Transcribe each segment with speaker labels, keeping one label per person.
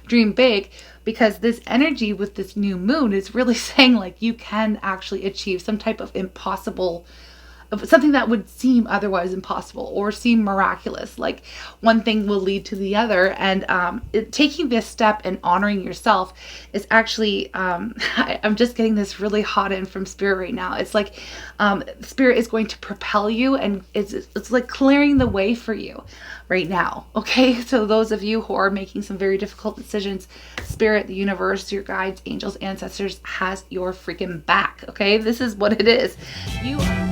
Speaker 1: dream big, because this energy with this new moon is really saying like you can actually achieve some type of impossible, something that would seem otherwise impossible or seem miraculous. Like one thing will lead to the other, and taking this step and honoring yourself is actually I'm just getting this really hot in from spirit right now. It's like spirit is going to propel you, and it's like clearing the way for you right now. Okay, so those of you who are making some very difficult decisions, spirit, the universe, your guides, angels, ancestors has your freaking back. Okay, this is what it is. You are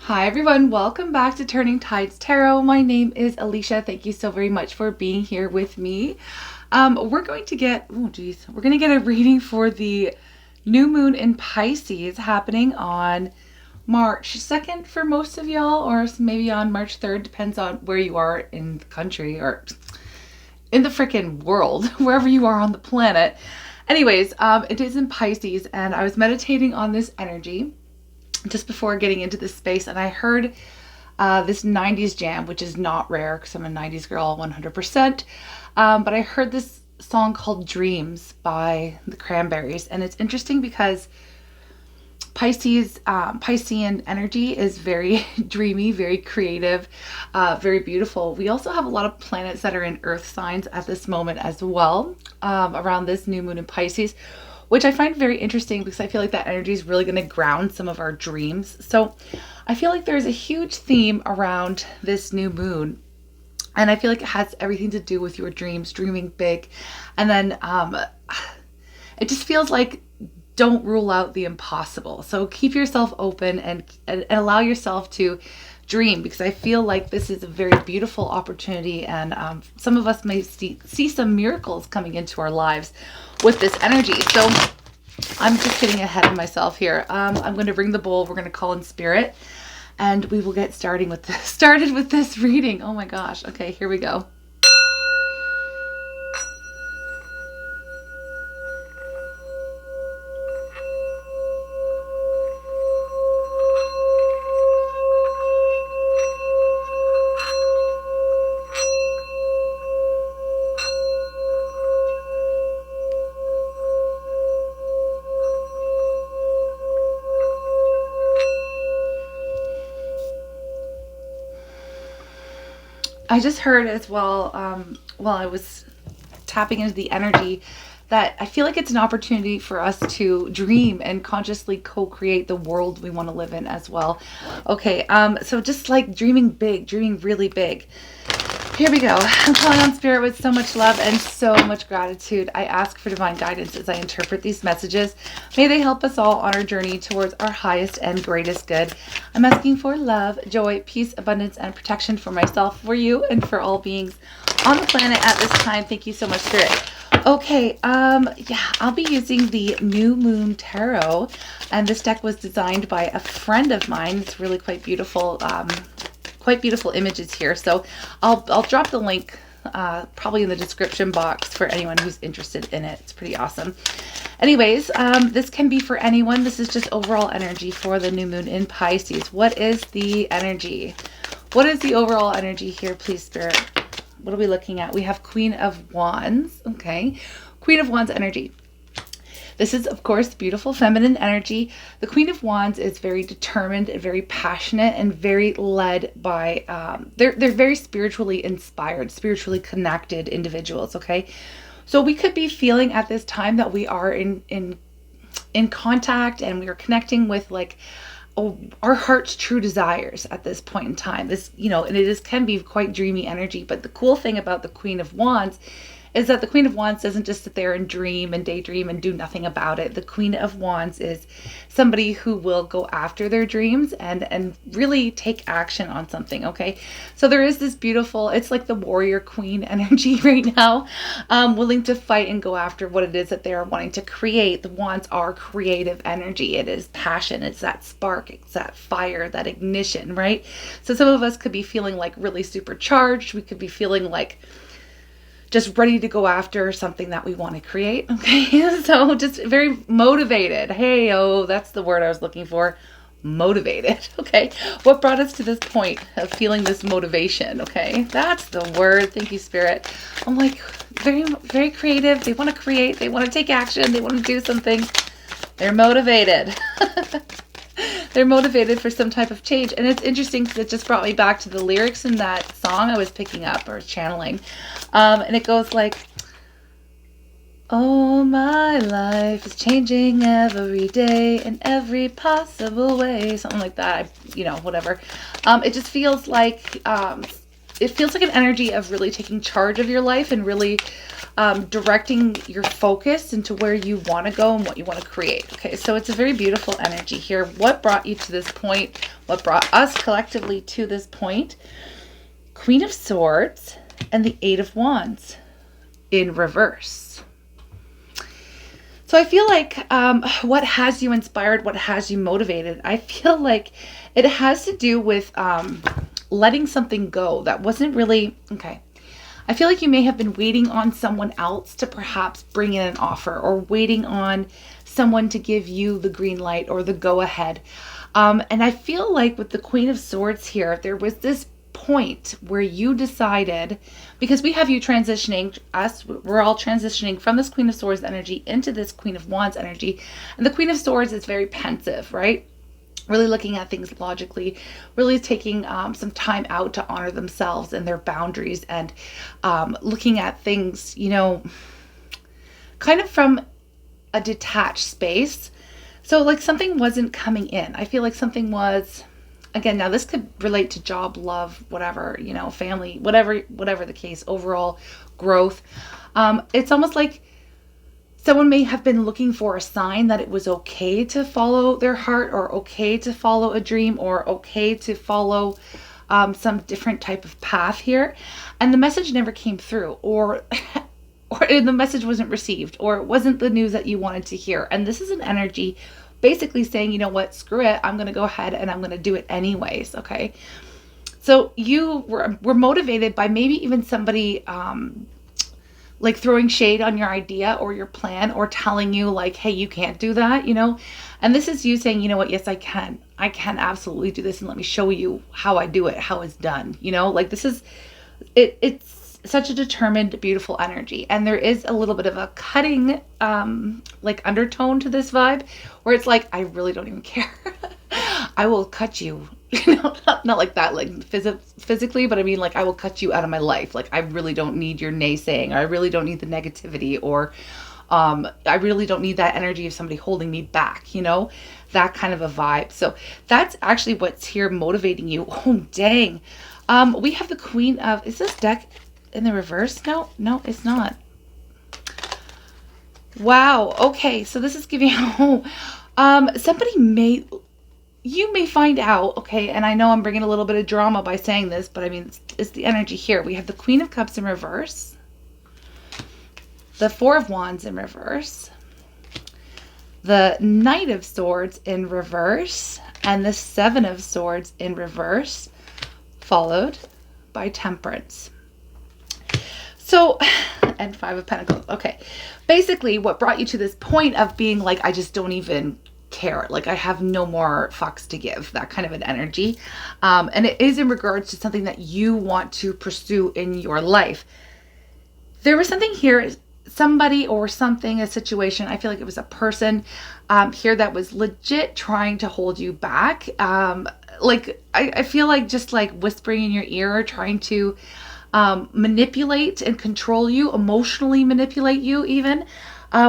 Speaker 1: Hi everyone, welcome back to Turning Tides Tarot. My name is Alishia. Thank you so very much for being here with me. We're going to get a reading for the new moon in Pisces happening on March 2nd for most of y'all, or maybe on March 3rd, depends on where you are in the country or in the freaking world, wherever you are on the planet. Anyways, it is in Pisces, and I was meditating on this energy just before getting into this space, and I heard this 90s jam, which is not rare because I'm a 90s girl 100%, but I heard this song called Dreams by the Cranberries, and it's interesting because Piscean energy is very dreamy, very creative, very beautiful. We also have a lot of planets that are in earth signs at this moment as well, around this new moon in Pisces, which I find very interesting because I feel like that energy is really going to ground some of our dreams. So I feel like there's a huge theme around this new moon, and I feel like it has everything to do with your dreams, dreaming big. And then it just feels like don't rule out the impossible. So keep yourself open and allow yourself to dream, because I feel like this is a very beautiful opportunity, and some of us may see some miracles coming into our lives with this energy. So I'm just getting ahead of myself here. I'm going to ring the bowl. We're going to call in spirit, and we will get started with this reading. Oh my gosh. Okay, here we go. I just heard as well, while I was tapping into the energy, that I feel like it's an opportunity for us to dream and consciously co-create the world we want to live in as well. Okay, so just like dreaming big, dreaming really big. Here we go. I'm calling on spirit with so much love and so much gratitude. I ask for divine guidance as I interpret these messages. May they help us all on our journey towards our highest and greatest good. I'm asking for love, joy, peace, abundance, and protection for myself, for you, and for all beings on the planet at this time. Thank you so much, spirit. Okay, yeah, I'll be using the New Moon Tarot, and this deck was designed by a friend of mine. It's really quite beautiful. Quite beautiful images here, so I'll drop the link probably in the description box for anyone who's interested in it. It's pretty awesome. Anyways, this can be for anyone. This is just overall energy for the new moon in Pisces. What is the energy? What is the overall energy here, please, spirit? What are we looking at? We have Queen of Wands. Okay, Queen of Wands energy. This is, of course, beautiful feminine energy. The Queen of Wands is very determined and very passionate and very led by, they're very spiritually inspired, spiritually connected individuals, okay? So we could be feeling at this time that we are in contact, and we are connecting with like our heart's true desires at this point in time. This, and it can be quite dreamy energy, but the cool thing about the Queen of Wands is that the Queen of Wands doesn't just sit there and dream and daydream and do nothing about it. The Queen of Wands is somebody who will go after their dreams and really take action on something, okay? So there is this beautiful, it's like the warrior queen energy right now, willing to fight and go after what it is that they are wanting to create. The Wands are creative energy. It is passion. It's that spark. It's that fire, that ignition, right? So some of us could be feeling like really supercharged. We could be feeling like just ready to go after something that we want to create. Okay. So just very motivated. Hey, oh, that's the word I was looking for. Motivated. Okay. What brought us to this point of feeling this motivation? Okay. That's the word. Thank you, Spirit. I'm like very, very creative. They want to create. They want to take action. They want to do something. They're motivated. They're motivated for some type of change. And it's interesting because it just brought me back to the lyrics in that song I was picking up or channeling. And it goes like, oh, my life is changing every day in every possible way. Something like that. Whatever. It just feels like, an energy of really taking charge of your life and really directing your focus into where you want to go and what you want to create. Okay, so it's a very beautiful energy here. What brought you to this point? What brought us collectively to this point? Queen of Swords and the Eight of Wands in reverse. So I feel like what has you inspired, what has you motivated, I feel like it has to do with letting something go that wasn't really, okay. I feel like you may have been waiting on someone else to perhaps bring in an offer, or waiting on someone to give you the green light or the go ahead. And I feel like with the Queen of Swords here, there was this point where you decided, because we have you transitioning, we're all transitioning from this Queen of Swords energy into this Queen of Wands energy. And the Queen of Swords is very pensive, right? Really looking at things logically, really taking some time out to honor themselves and their boundaries, and looking at things, kind of from a detached space. So like something wasn't coming in. I feel like something was, again, now this could relate to job, love, whatever, family, whatever the case, overall growth. It's almost like someone may have been looking for a sign that it was okay to follow their heart, or okay to follow a dream, or okay to follow some different type of path here. And the message never came through, or the message wasn't received, or it wasn't the news that you wanted to hear. And this is an energy basically saying, you know what, screw it. I'm going to go ahead and I'm going to do it anyways. Okay. So you were motivated by maybe even somebody, like throwing shade on your idea or your plan, or telling you like, hey, you can't do that, and this is you saying, you know what, yes, I can absolutely do this, and let me show you how I do it, how it's done, like this is, it's such a determined, beautiful energy. And there is a little bit of a cutting, like undertone to this vibe, where it's like, I really don't even care. I will cut you, not like that, like physically, but I mean, like, I will cut you out of my life. Like, I really don't need your naysaying, or I really don't need the negativity, or I really don't need that energy of somebody holding me back, that kind of a vibe. So that's actually what's here motivating you. Oh, dang. We have the Queen of, is this deck in the reverse? No, it's not. Wow. Okay. So this is giving you, you may find out, okay, and I know I'm bringing a little bit of drama by saying this, but I mean, it's the energy here. We have the Queen of Cups in reverse, the Four of Wands in reverse, the Knight of Swords in reverse, and the Seven of Swords in reverse, followed by Temperance. So, and Five of Pentacles. Okay. Basically, what brought you to this point of being like, I just don't even care, like I have no more fucks to give, that kind of an energy. And it is in regards to something that you want to pursue in your life. There was something here, somebody or something, a situation, I feel like it was a person here that was legit trying to hold you back. Like I feel like just like whispering in your ear, trying to manipulate and control you, emotionally manipulate you even.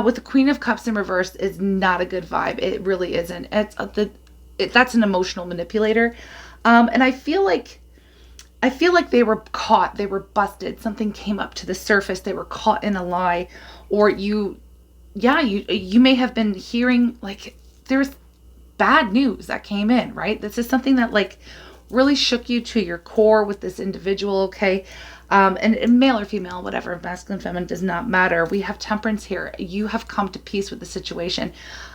Speaker 1: With the Queen of Cups in reverse is not a good vibe. It really isn't. That's an emotional manipulator. And I feel like they were caught. They were busted. Something came up to the surface. They were caught in a lie. Or you may have been hearing like there's bad news that came in, right? This is something that like really shook you to your core with this individual, okay? And male or female, whatever, masculine, feminine, does not matter. We have Temperance here. You have come to peace with the situation.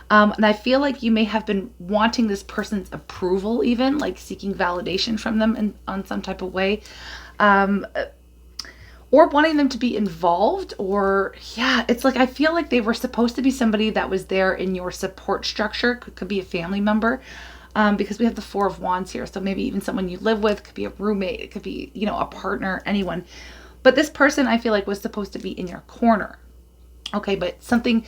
Speaker 1: And I feel like you may have been wanting this person's approval, even like seeking validation from them on some type of way. or wanting them to be involved, or yeah, it's like I feel like they were supposed to be somebody that was there in your support structure. Could be a family member, because we have the Four of Wands here. So maybe even someone you live with, could be a roommate, it could be, you know, a partner, anyone. But this person I feel like was supposed to be in your corner. Okay, but something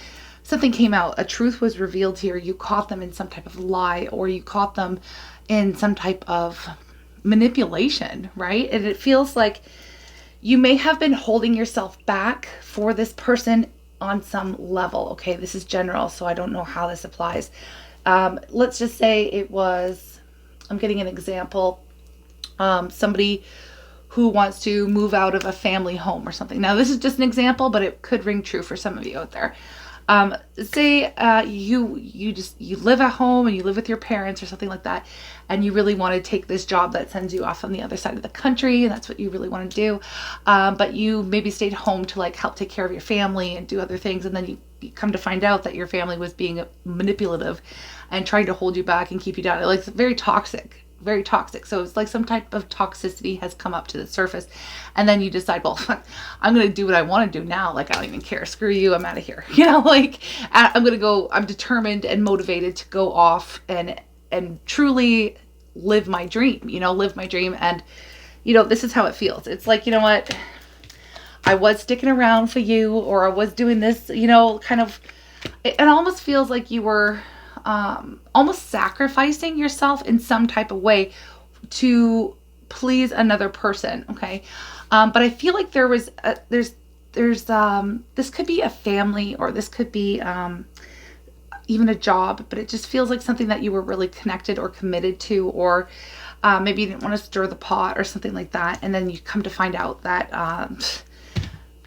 Speaker 1: came out. A truth was revealed here. You caught them in some type of lie, or you caught them in some type of manipulation, right? And it feels like you may have been holding yourself back for this person on some level. Okay, this is general, so I don't know how this applies. Let's just say it was, I'm getting an example, somebody who wants to move out of a family home or something. Now, this is just an example, but it could ring true for some of you out there. Say you live at home and you live with your parents or something like that, and you really want to take this job that sends you off on the other side of the country, and that's what you really want to do. But you maybe stayed home to like help take care of your family and do other things, and then you come to find out that your family was being manipulative and trying to hold you back and keep you down. Like, it's very toxic. Very toxic. So it's like some type of toxicity has come up to the surface, and then you decide, well, I'm going to do what I want to do now. Like, I don't even care. Screw you. I'm out of here. You know, like I'm determined and motivated to go off and truly live my dream, live my dream. And, this is how it feels. It's like, you know what? I was sticking around for you, or I was doing this, kind of, it almost feels like you were almost sacrificing yourself in some type of way to please another person. Okay. But I feel like there's this could be a family, or this could be, even a job, but it just feels like something that you were really connected or committed to, or, maybe you didn't want to stir the pot or something like that. And then you come to find out that,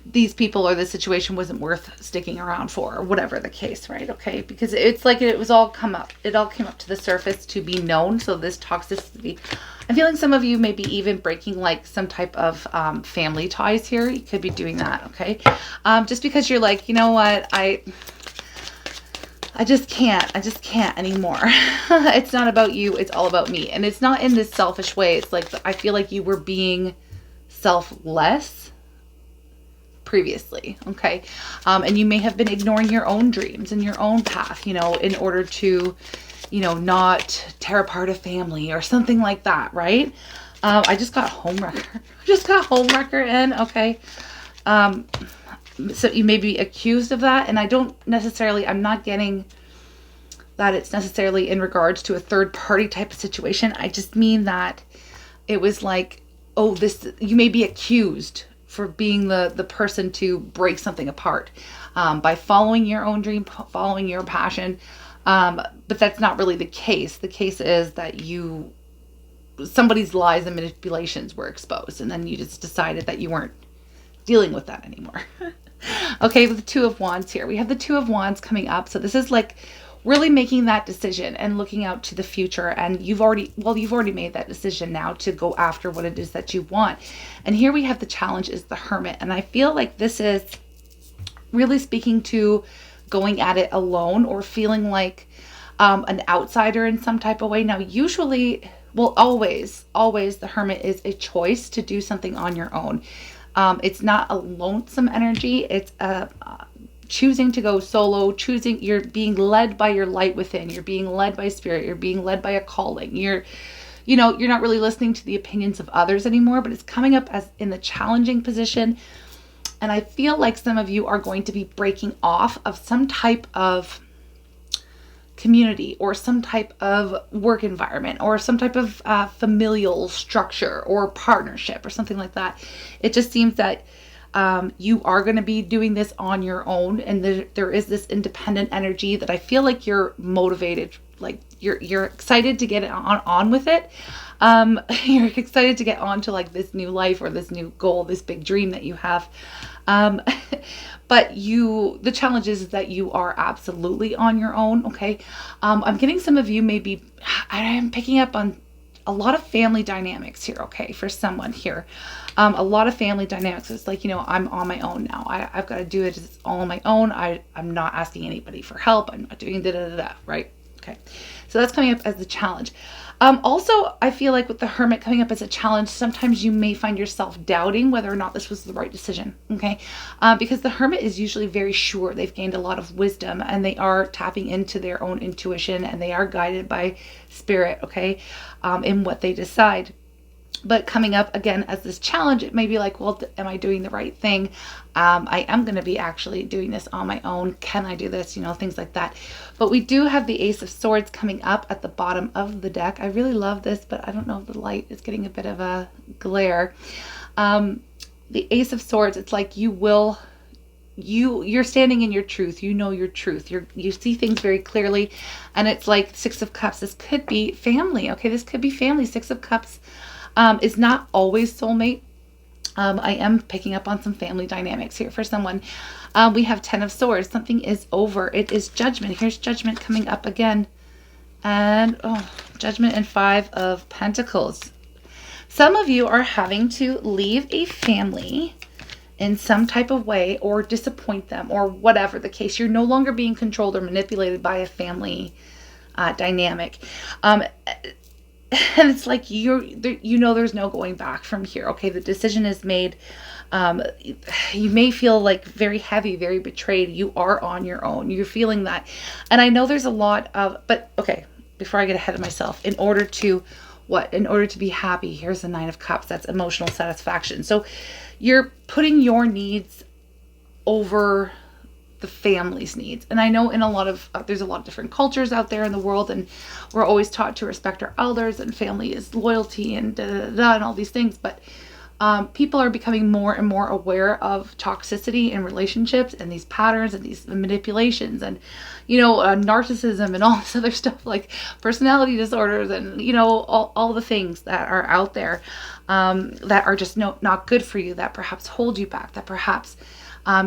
Speaker 1: these people or the situation wasn't worth sticking around for, or whatever the case, right? Okay, because it's like it all came up to the surface to be known. So this toxicity, I'm feeling some of you maybe even breaking like some type of family ties here. You could be doing that, okay? Just because you're like, you know what, I just can't anymore. It's not about you, it's all about me. And it's not in this selfish way. It's like, I feel like you were being selfless previously, okay? And you may have been ignoring your own dreams and your own path, in order to, not tear apart a family or something like that, right? I just got homewrecker in, okay? So you may be accused of that, and I'm not getting that it's necessarily in regards to a third party type of situation. I just mean that it was like, you may be accused for being the person to break something apart, by following your own dream, following your passion. But that's not really the case. The case is that somebody's lies and manipulations were exposed, and then you just decided that you weren't dealing with that anymore. Okay, with the Two of Wands here, we have the Two of Wands coming up. So this is like really making that decision and looking out to the future. And you've already made that decision now to go after what it is that you want. And here we have the challenge is the Hermit. And I feel like this is really speaking to going at it alone, or feeling like an outsider in some type of way. Now, usually, always the Hermit is a choice to do something on your own. It's not a lonesome energy. It's a choosing to go solo, you're being led by your light within, you're being led by spirit, you're being led by a calling. You're not really listening to the opinions of others anymore, but it's coming up as in the challenging position. And I feel like some of you are going to be breaking off of some type of community, or some type of work environment, or some type of familial structure or partnership or something like that. It just seems that you are going to be doing this on your own, and there is this independent energy that I feel like you're motivated, like you're excited to get on with it. You're excited to get on to like this new life, or this new goal, this big dream that you have. But the challenge is that you are absolutely on your own. Okay. I'm getting some of you I'm picking up on a lot of family dynamics here. Okay. For someone here, a lot of family dynamics. It's like, I'm on my own now. I've got to do it all on my own. I'm not asking anybody for help. I'm not doing right? Okay. So that's coming up as the challenge. Also, I feel like with the Hermit coming up as a challenge, sometimes you may find yourself doubting whether or not this was the right decision, okay? Because the Hermit is usually very sure. They've gained a lot of wisdom, and they are tapping into their own intuition, and they are guided by spirit, okay, in what they decide. But coming up again as this challenge, it may be like, well, am I doing the right thing? I am going to be actually doing this on my own. Can I do this? You know, things like that. But we do have the Ace of Swords coming up at the bottom of the deck. I really love this, but I don't know if the light is getting a bit of a glare. The Ace of Swords, it's like you're standing in your truth. You know your truth. You see things very clearly. And it's like Six of Cups. This could be family. Okay, this could be family. Six of Cups is not always soulmate. I am picking up on some family dynamics here for someone. We have Ten of Swords. Something is over. It is Judgment. Here's Judgment coming up again. And Judgment and Five of Pentacles. Some of you are having to leave a family in some type of way, or disappoint them, or whatever the case. You're no longer being controlled or manipulated by a family dynamic. And it's like you know there's no going back from here. Okay, the decision is made. You may feel like very heavy, very betrayed. You are on your own. You're feeling that. And I know there's a lot of, but okay, before I get ahead of myself, in order to be happy, here's the Nine of Cups. That's emotional satisfaction. So you're putting your needs over the family's needs. And I know in there's a lot of different cultures out there in the world, and we're always taught to respect our elders, and family is loyalty and and all these things. But people are becoming more and more aware of toxicity in relationships, and these patterns and these manipulations, and narcissism and all this other stuff, like personality disorders, and all the things that are out there that are just not good for you, that perhaps hold you back, that perhaps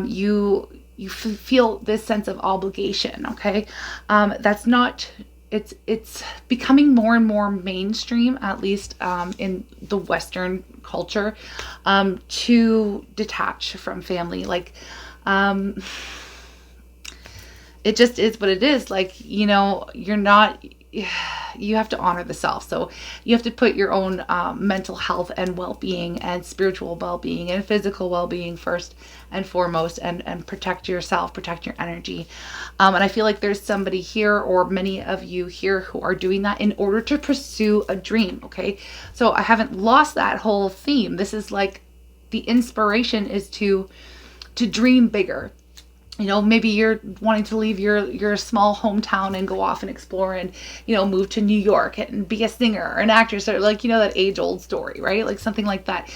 Speaker 1: you feel this sense of obligation. Okay, that's not. It's becoming more and more mainstream, at least in the Western culture, to detach from family. Like, it just is what it is. Like, you're not. You have to honor the self. So you have to put your own mental health and well-being and spiritual well-being and physical well-being first and foremost, and protect yourself, protect your energy. And I feel like there's somebody here, or many of you here, who are doing that in order to pursue a dream. Okay, so I haven't lost that whole theme. This is like the inspiration is to dream bigger. Maybe you're wanting to leave your small hometown and go off and explore, and, move to New York and be a singer or an actress, or like, that age old story, right? Like something like that.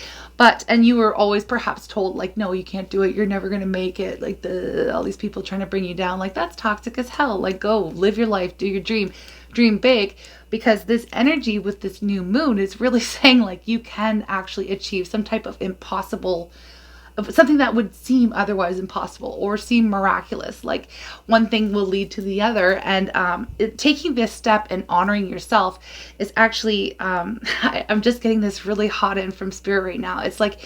Speaker 1: And you were always perhaps told, like, no, you can't do it. You're never going to make it. Like all these people trying to bring you down. Like, that's toxic as hell. Like, go live your life, do your dream big, because this energy with this new moon is really saying, like, you can actually achieve some type of impossible, something that would seem otherwise impossible or seem miraculous. Like, one thing will lead to the other, and taking this step and honoring yourself is actually I'm just getting this really hot in from Spirit right now. It's like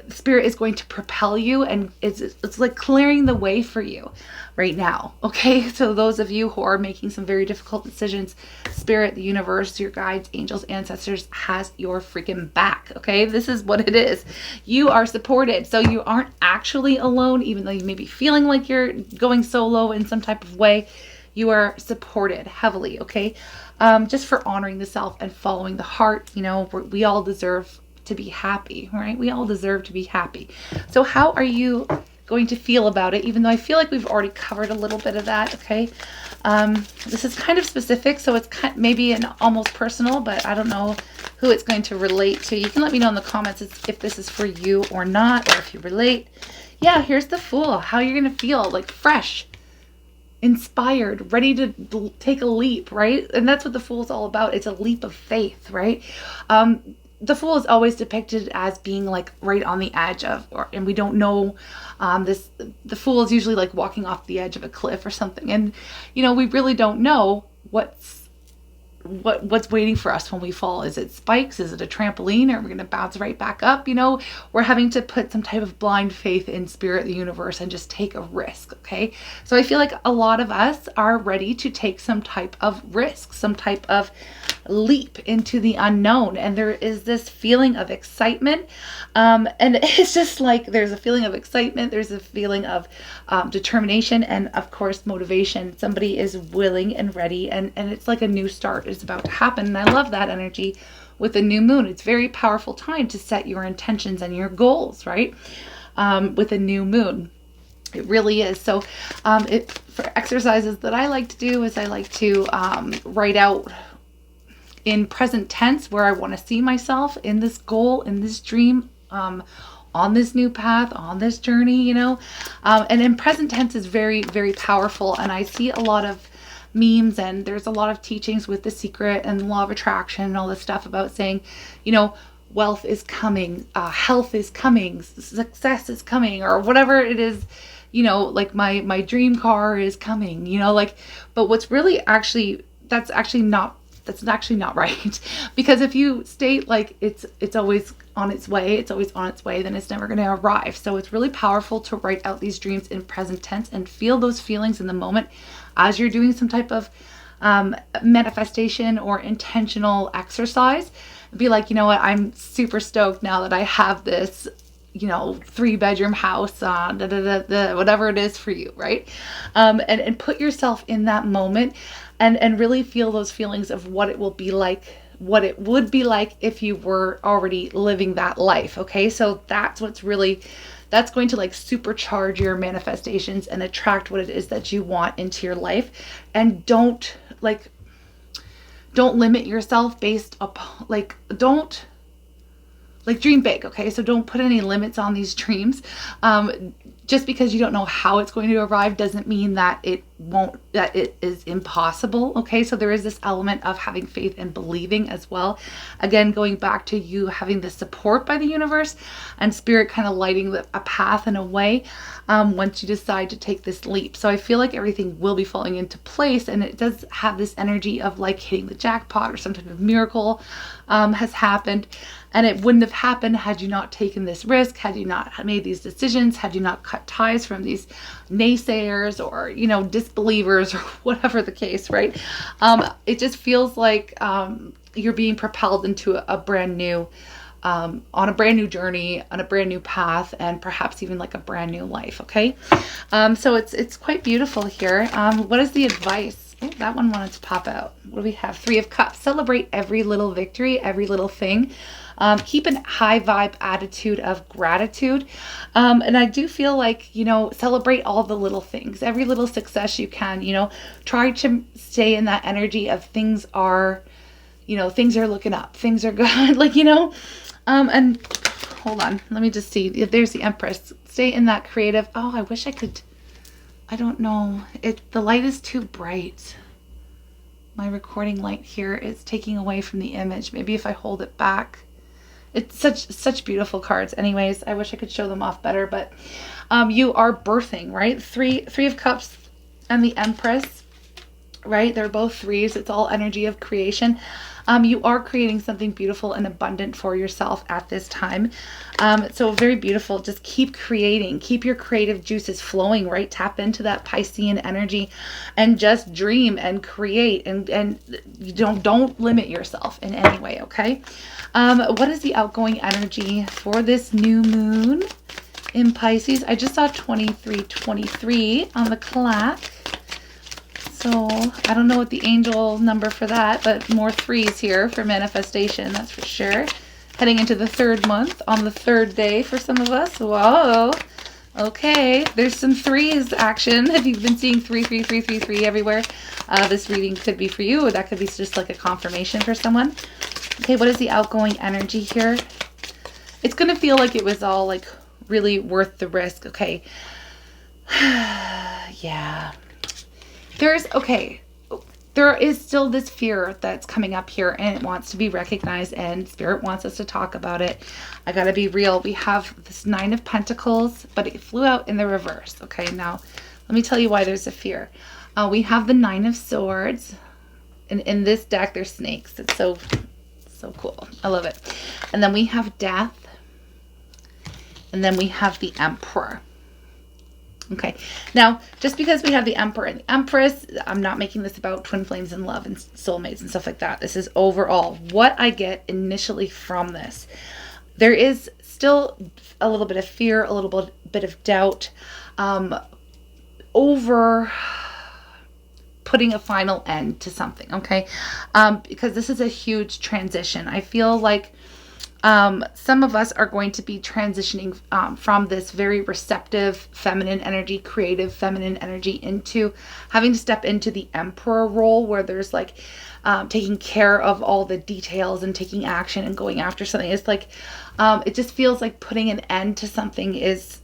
Speaker 1: Spirit is going to propel you, and it's like clearing the way for you right now. Okay, so those of you who are making some very difficult decisions, Spirit, the universe, your guides, angels, ancestors has your freaking back. Okay, this is what it is. You are supported. So you aren't actually alone, even though you may be feeling like you're going solo in some type of way. You are supported heavily. Okay, just for honoring the self and following the heart. We all deserve to be happy, right? We all deserve to be happy. So how are you going to feel about it? Even though I feel like we've already covered a little bit of that. Okay, this is kind of specific, so it's maybe an almost personal, but I don't know who it's going to relate to. You can let me know in the comments if this is for you or not, or if you relate. Yeah, here's the Fool. How you're going to feel, like fresh, inspired, ready to take a leap, right? And that's what the Fool is all about. It's a leap of faith, right? The Fool is always depicted as being like right on the edge of, and we don't know the Fool is usually like walking off the edge of a cliff or something. And, we really don't know what's what's waiting for us when we fall. Is it spikes? Is it a trampoline? Are we going to bounce right back up? You know, we're having to put some type of blind faith in spirit, the universe, and just take a risk. Okay. So I feel like a lot of us are ready to take some type of risk, some type of leap into the unknown. And there is this feeling of excitement. And it's just like, there's a feeling of excitement. There's a feeling of determination and of course, motivation. Somebody is willing and ready, and it's like a new start is about to happen. And I love that energy with the new moon. It's very powerful time to set your intentions and your goals, right? With a new moon. It really is. So for exercises that I like to do is I like to write out in present tense where I want to see myself in this goal, in this dream, on this new path, on this journey, you know. And in present tense is very, very powerful. And I see a lot of memes, and there's a lot of teachings with The Secret and the law of attraction and all this stuff about saying, you know, wealth is coming, health is coming, success is coming, or whatever it is, you know, like my dream car is coming, you know, like, but what's really actually, that's actually not right. Because if you state like it's always on its way, then it's never going to arrive. So it's really powerful to write out these dreams in present tense and feel those feelings in the moment as you're doing some type of manifestation or intentional exercise. Be like, you know what, I'm super stoked now that I have this, you know, 3-bedroom house, whatever it is for you, right? And put yourself in that moment and really feel those feelings of what it will be like, what it would be like if you were already living that life. Okay. So that's what's really, that's going to like supercharge your manifestations and attract what it is that you want into your life. And don't limit yourself based upon don't dream big. Okay. So don't put any limits on these dreams. Just because you don't know how it's going to arrive doesn't mean that it is impossible. Okay. So there is this element of having faith and believing as well. Again, going back to you having the support by the universe and spirit kind of lighting a path and a way once you decide to take this leap. So I feel like everything will be falling into place, and it does have this energy of like hitting the jackpot or some type of miracle has happened. And it wouldn't have happened had you not taken this risk, had you not made these decisions, had you not cut ties from these naysayers or, you know, disbelievers or whatever the case, right? It just feels like you're being propelled into a brand new, on a brand new journey, on a brand new path, and perhaps even like a brand new life, okay? So it's quite beautiful here. What is the advice? Oh, that one wanted to pop out. What do we have? 3 of Cups. Celebrate every little victory, every little thing. Keep a high vibe attitude of gratitude. And I do feel like, you know, celebrate all the little things, every little success you can, you know, try to stay in that energy of things are looking up, things are good, like, you know, and hold on, let me just see. There's the Empress. Stay in that creative. Oh, I wish I could, I don't know. The light is too bright. My recording light here is taking away from the image. Maybe if I hold it back. It's such beautiful cards. Anyways, I wish I could show them off better, but you are birthing, right? Three of Cups and the Empress, right? They're both 3s. It's all energy of creation. You are creating something beautiful and abundant for yourself at this time. So very beautiful. Just keep creating, keep your creative juices flowing, right? Tap into that Piscean energy and just dream and create, and you don't limit yourself in any way. Okay. What is the outgoing energy for this new moon in Pisces? I just saw 2323 on the clock. So I don't know what the angel number for that, but more 3s here for manifestation, that's for sure. Heading into the 3rd month on the 3rd day for some of us. Whoa. Okay, there's some 3s action. If you've been seeing 3 everywhere, this reading could be for you, or that could be just like a confirmation for someone. Okay, what is the outgoing energy here? It's going to feel like it was all like really worth the risk. Okay. Yeah. There is still this fear that's coming up here, and it wants to be recognized, and Spirit wants us to talk about it. I gotta be real. We have this 9 of Pentacles, but it flew out in the reverse. Okay, now let me tell you why there's a fear. We have the 9 of Swords, And in this deck, there's snakes. It's so cool. I love it. And then we have death. And then we have the Emperor. Okay, now, just because we have the Emperor and the Empress, I'm not making this about twin flames and love and soulmates and stuff like that. This is overall what I get initially from this. There is still a little bit of fear, a little bit of doubt over putting a final end to something, okay? Because this is a huge transition. I feel like some of us are going to be transitioning from this very receptive feminine energy, creative feminine energy, into having to step into the Emperor role, where there's like taking care of all the details and taking action and going after something. It's like it just feels like putting an end to something is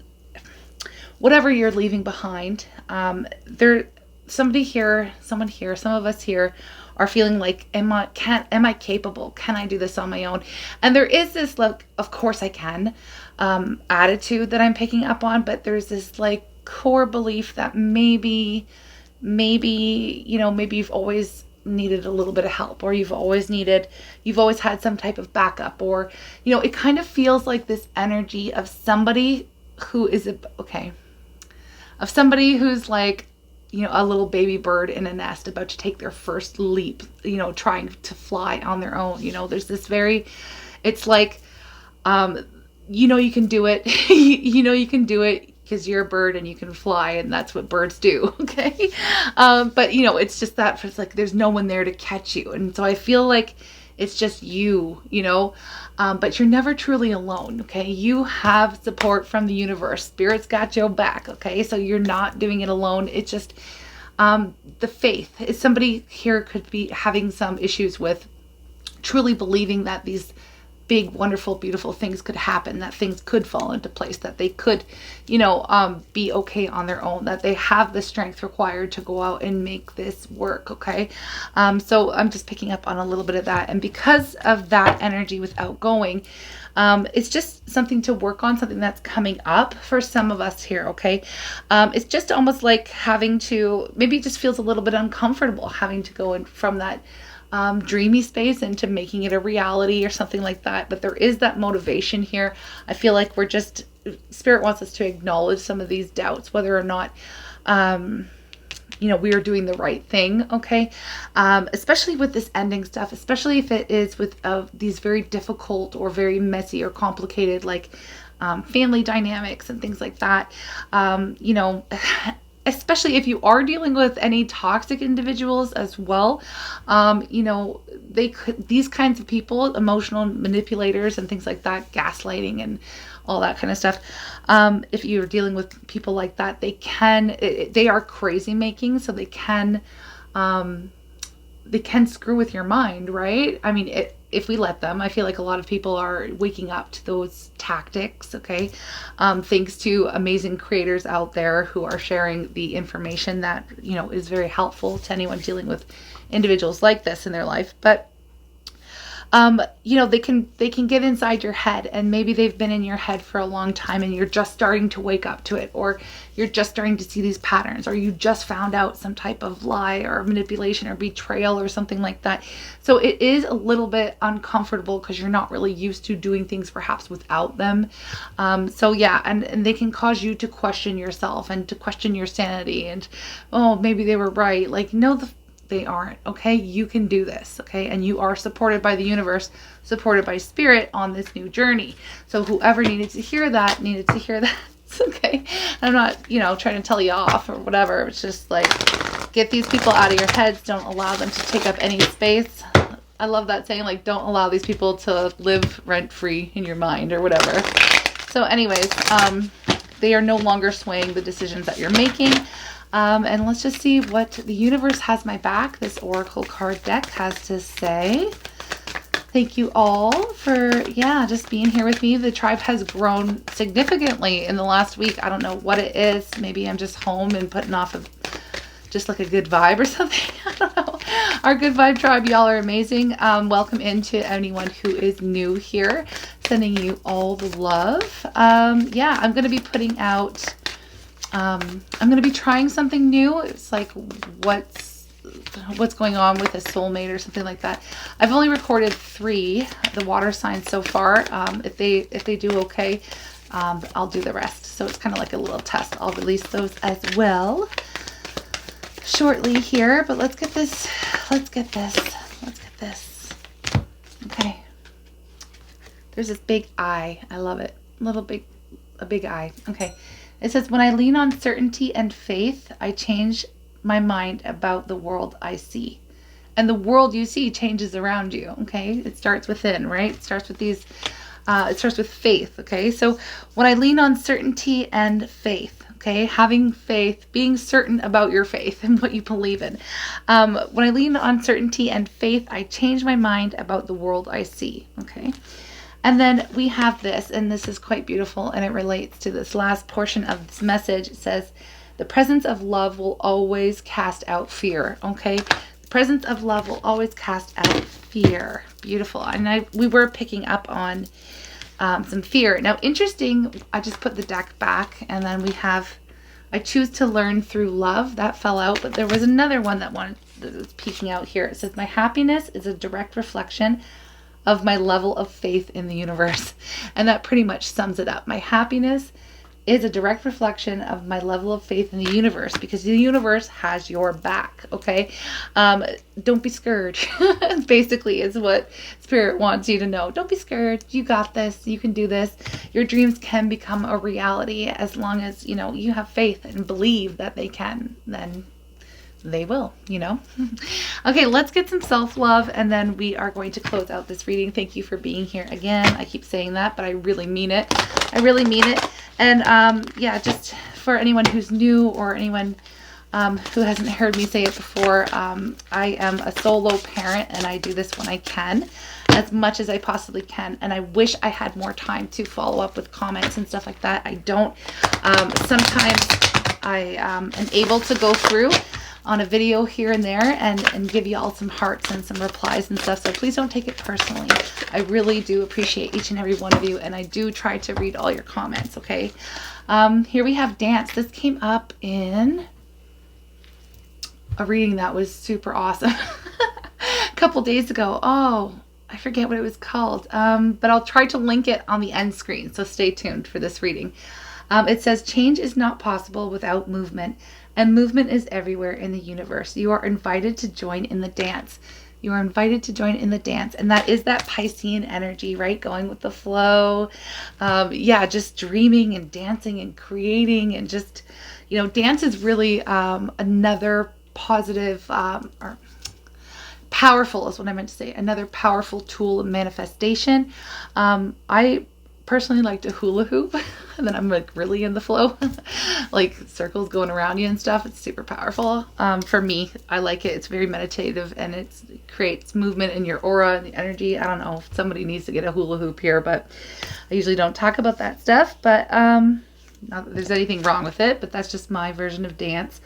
Speaker 1: whatever you're leaving behind. Someone here, some of us here are feeling like, am I capable? Can I do this on my own? And there is this like, of course I can, attitude that I'm picking up on, but there's this like core belief that maybe you've always needed a little bit of help, or you've always had some type of backup, or, it kind of feels like this energy of somebody who is, of somebody who's like, a little baby bird in a nest about to take their first leap, trying to fly on their own. There's this it's like, you can do it. You can do it because you're a bird and you can fly, and that's what birds do. Okay. But it's just that it's like, there's no one there to catch you. And so I feel like it's just you, but you're never truly alone. Okay. You have support from the universe. Spirit's got your back. Okay. So you're not doing it alone. It's just, the faith is, somebody here could be having some issues with truly believing that these big, wonderful, beautiful things could happen, that things could fall into place, that they could, be okay on their own, that they have the strength required to go out and make this work. Okay. So I'm just picking up on a little bit of that. And because of that energy with outgoing, it's just something to work on, something that's coming up for some of us here. Okay. It's just almost like having to, maybe it just feels a little bit uncomfortable having to go in from that dreamy space into making it a reality or something like that. But there is that motivation here. I feel like Spirit wants us to acknowledge some of these doubts, whether or not, we are doing the right thing. Okay. Especially with this ending stuff, especially if it is with these very difficult or very messy or complicated, like, family dynamics and things like that. Especially if you are dealing with any toxic individuals as well, these kinds of people, emotional manipulators and things like that, gaslighting and all that kind of stuff. If you're dealing with people like that, they are crazy making, so they can screw with your mind, right? I mean, if we let them. I feel like a lot of people are waking up to those tactics. Okay. Thanks to amazing creators out there who are sharing the information that, is very helpful to anyone dealing with individuals like this in their life. But, they can get inside your head, and maybe they've been in your head for a long time and you're just starting to wake up to it, or you're just starting to see these patterns, or you just found out some type of lie or manipulation or betrayal or something like that. So it is a little bit uncomfortable because you're not really used to doing things perhaps without them. So yeah, and they can cause you to question yourself and to question your sanity, and, oh, maybe they were right. Like, no, they aren't. Okay. You can do this. Okay. And you are supported by the universe, supported by Spirit on this new journey. So whoever needed to hear that. Okay. I'm not, trying to tell you off or whatever. It's just like, get these people out of your heads. Don't allow them to take up any space. I love that saying, like, don't allow these people to live rent free in your mind or whatever. So anyways, they are no longer swaying the decisions that you're making. And let's just see what the universe has my back, this Oracle card deck, has to say. Thank you all for, just being here with me. The tribe has grown significantly in the last week. I don't know what it is. Maybe I'm just home and putting off just like a good vibe or something. I don't know. Our good vibe tribe, y'all are amazing. Welcome into anyone who is new here. Sending you all the love. I'm going to be putting out... I'm going to be trying something new. It's like, what's what's going on with a soulmate or something like that. I've only recorded 3, the water signs so far. If they do okay, I'll do the rest. So it's kind of like a little test. I'll release those as well shortly here, but let's get this. Okay. There's this big eye. I love it. A big eye. Okay. It says, when I lean on certainty and faith, I change my mind about the world I see. And the world you see changes around you. Okay. It starts within, right? It starts with these, it starts with faith. Okay. So when I lean on certainty and faith, okay, having faith, being certain about your faith and what you believe in. When I lean on certainty and faith, I change my mind about the world I see. Okay. And then we have this, and this is quite beautiful, and it relates to this last portion of this message. It says, the presence of love will always cast out fear. Okay. The presence of love will always cast out fear. Beautiful. And we were picking up on some fear. Now, interesting, I just put the deck back, and then we have, I choose to learn through love. That fell out, but there was another one that was peeking out here. It says, my happiness is a direct reflection of my level of faith in the universe. And that pretty much sums it up. My happiness is a direct reflection of my level of faith in the universe, because the universe has your back. Okay. Don't be scared. Basically is what Spirit wants you to know. Don't be scared. You got this. You can do this. Your dreams can become a reality as long as, you know, you have faith and believe that they can. Then they will, you know. Okay, let's get some self-love, and then we are going to close out this reading. Thank you for being here again. I keep saying that, but I really mean it. I really mean it. And yeah, just for anyone who's new or anyone who hasn't heard me say it before, I am a solo parent, and I do this when I can, as much as I possibly can. And I wish I had more time to follow up with comments and stuff like that. I don't. Sometimes I am able to go through on a video here and there and give you all some hearts and some replies and stuff. So please don't take it personally. I really do appreciate each and every one of you, and I do try to read all your comments. Okay. Here we have dance. This came up in a reading that was super awesome a couple days ago. Oh, I forget what it was called. But I'll try to link it on the end screen. So stay tuned for this reading. It says, change is not possible without movement, and movement is everywhere in the universe. You are invited to join in the dance. You are invited to join in the dance. And that is that Piscean energy, right? Going with the flow. Yeah, just dreaming and dancing and creating, and just, you know, dance is really another positive or powerful is what I meant to say. Another powerful tool of manifestation. I personally like to hula hoop, and then I'm like really in the flow, like circles going around you and stuff. It's super powerful. For me, I like it. It's very meditative, and it creates movement in your aura and the energy. I don't know if somebody needs to get a hula hoop here, but I usually don't talk about that stuff. But not that there's anything wrong with it, but that's just my version of dance.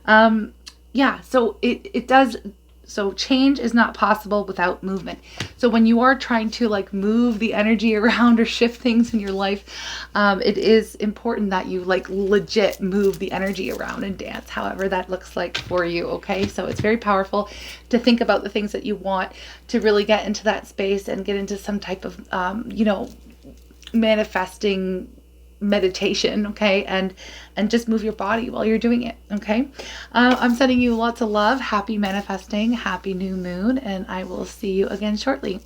Speaker 1: Yeah, so it does. So change is not possible without movement. So when you are trying to like move the energy around or shift things in your life, it is important that you like legit move the energy around and dance, however that looks like for you. Okay. So it's very powerful to think about the things that you want, to really get into that space and get into some type of, you know, manifesting meditation. Okay. And just move your body while you're doing it. Okay. I'm sending you lots of love. Happy manifesting, happy new moon, and I will see you again shortly.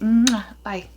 Speaker 1: Bye.